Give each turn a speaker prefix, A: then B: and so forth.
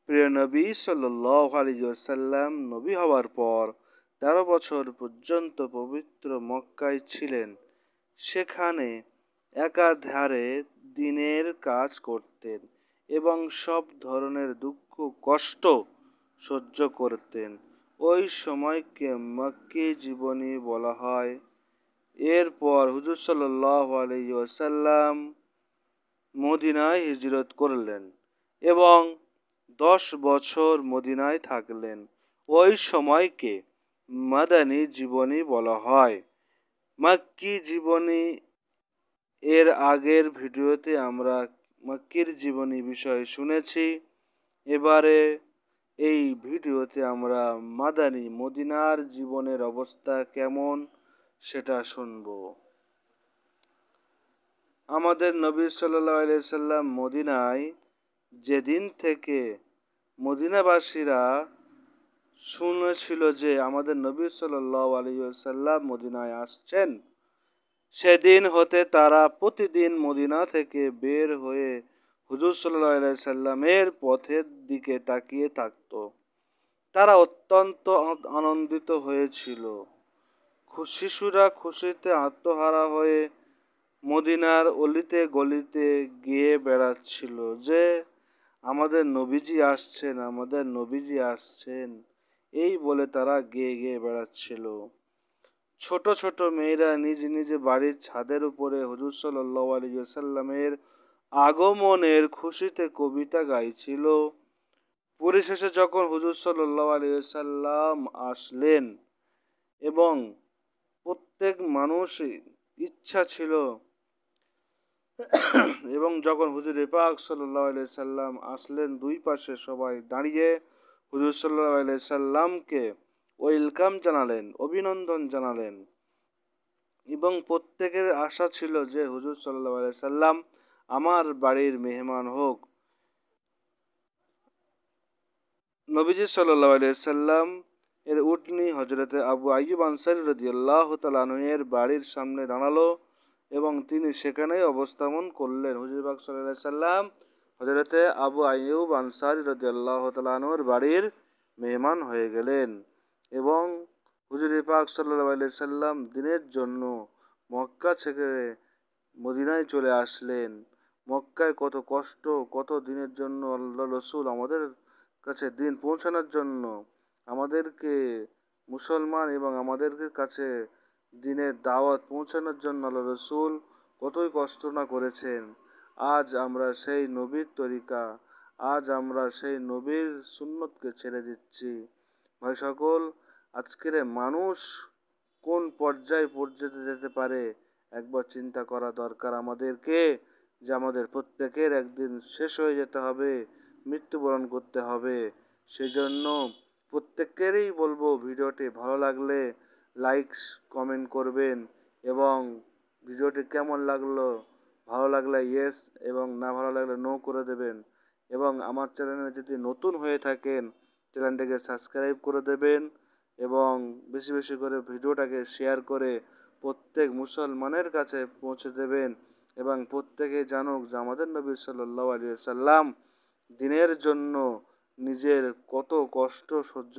A: প্রিয় নবী সাল্লাল্লাহু আলাইহি ওয়াসাল্লাম নবী হওয়ার পর 13 বছর পর্যন্ত পবিত্র মক্কায় ছিলেন। সেখানে একাধারে দ্বীনের কাজ করতেন এবং সব ধরনের দুঃখ কষ্ট সহ্য করতেন। ওই সময়কে মক্কি জীবনী বলা হয়। এরপর হুজুর সাল্লাল্লাহু আলাইহি ওয়াসাল্লাম মদিনায় হিজরত করলেন এবং 10 বছর মদিনায় থাকলেন। ওই সময়কে মাদানী জীবনী বলা হয়। মক্কি জীবনী এর আগের ভিডিওতে আমরা মক্কির জীবনী বিষয়ে শুনেছি। এবারে এই ভিডিওতে আমরা মাদানী মদিনার জীবনের অবস্থা কেমন সেটা শুনব। আমাদের নবী সাল্লাল্লাহু আলাইহি সাল্লাম মদিনায় যেদিন থেকে মদিনাবাসীরা শুনেছিল যে আমাদের নবী সাল্লাল্লাহু আলাইহি ওয়াসাল্লাম মদিনায় আসছেন, সেদিন হতে তারা প্রতিদিন মদিনা থেকে বের হয়ে হুজুর সাল্লাল্লাহু আলাইহি সাল্লামের পথের দিকে তাকিয়ে থাকত। তারা অত্যন্ত আনন্দিত হয়েছিল। শিশুরা খুশিতে আত্মহারা হয়ে মদিনার অলিতে গলিতে গিয়ে বেড়াচ্ছিল যে আমাদের নবীজি আসছেন, আমাদের নবীজি আসছেন, এই বলে তারা গেয়ে গেয়ে বেড়াচ্ছিল। ছোট ছোট মেয়েরা নিজ নিজ বাড়ির ছাদের উপরে হুজুর সাল্লাল্লাহু আলাইহি ওয়াসাল্লামের আগমনের খুশিতে কবিতা গাইছিল। পরিশেষে যখন হুজুর সাল্লাল্লাহু আলাইহি ওয়াসাল্লাম আসলেন এবং প্রত্যেক মানুষের ইচ্ছা ছিল এবং যখন হুজুর পাক সাল্লাল্লাহু আলাইহি সাল্লাম আসলেন, দুই পাশে সবাই দাঁড়িয়ে হুজুর সাল্লাল্লাহু আলাইহি সাল্লামকে ওয়েলকাম জানালেন, অভিনন্দন জানালেন এবং প্রত্যেকের আশা ছিল যে হুজুর সাল্লাল্লাহু আলাইহি সাল্লাম আমার বাড়ির মেহমান হোক। নবীজি সাল্লাল্লাহু আলাইহি সাল্লাম এর উটনি হযরতে আবু আইয়ুব আনসারী রাদিয়াল্লাহু তাআলা আনহু এর বাড়ির সামনে দাঁড়ালো এবং তিনি সেখানেই অবস্থান করলেন। হুজুর পাক সাল্লাল্লাহু আলাইহি সাল্লাম হযরতে আবু আইয়ুব আনসারী রাদিয়াল্লাহু তাআলা আনহুর বাড়ির মেহমান হয়ে গেলেন এবং হুজুর পাক সাল্লাল্লাহু আলাইহি সাল্লাম দিনের জন্য মক্কা থেকে মদিনায় চলে আসলেন। মক্কায় কত কষ্ট, কত দিনের জন্য আল্লাহ রসুল আমাদের কাছে দিন পৌঁছানোর জন্য আমাদেরকে মুসলমান এবং আমাদের কাছে দিনের দাওয়াত পৌঁছানোর জন্য আল্লাহ রসুল কতই কষ্ট না করেছেন। আজ আমরা সেই নবীর তরিকা, আজ আমরা সেই নবীর সুন্নতকে ছেড়ে দিচ্ছি। ভাই সকল, আজকের মানুষ কোন পর্যায়ে পৌঁছতে যেতে পারে একবার চিন্তা করা দরকার আমাদেরকে, যে আমাদের প্রত্যেকের একদিন শেষ হয়ে যেতে হবে, মৃত্যুবরণ করতে হবে। সেজন্য প্রত্যেকেরই বলবো ভিডিওটি ভালো লাগলে লাইক কমেন্ট করবেন এবং ভিডিওটি কেমন লাগলো, ভালো লাগলে ইয়েস এবং না ভালো লাগলে নো করে দেবেন এবং আমার চ্যানেলে যদি নতুন হয়ে থাকেন চ্যানেলটাকে সাবস্ক্রাইব করে দেবেন এবং বেশি বেশি করে ভিডিওটাকে শেয়ার করে প্রত্যেক মুসলমানের কাছে পৌঁছে দেবেন এবং প্রত্যেকে জানুক যে আমাদের নবী সাল্লাল্লাহু আলাইহি সাল্লাম দ্বীনের জন্য নিজের কত কষ্ট সহ্য